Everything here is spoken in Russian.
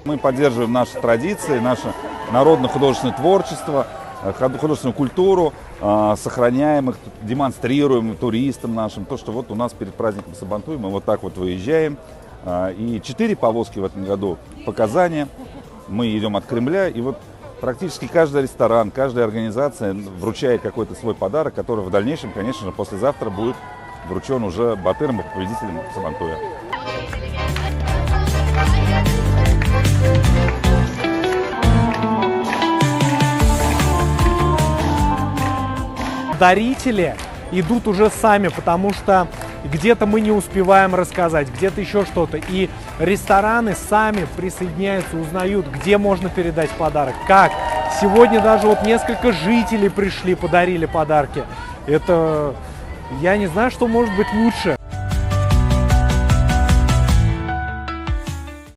Мы поддерживаем наши традиции, наше народно-художественное творчество, художественную культуру, сохраняем их, демонстрируем туристам нашим. То, что вот у нас перед праздником Сабантуй мы вот так вот выезжаем. И 4 повозки в этом году по Казани. Мы идем от Кремля, и вот практически каждый ресторан, каждая организация вручает какой-то свой подарок, который в дальнейшем, конечно же, послезавтра будет вручен уже батырам и победителям Сабантуя. Дарители идут уже сами, потому что где-то мы не успеваем рассказать, где-то еще что-то. И рестораны сами присоединяются, узнают, где можно передать подарок, как. Сегодня даже вот несколько жителей пришли, подарили подарки. Это, я не знаю, что может быть лучше.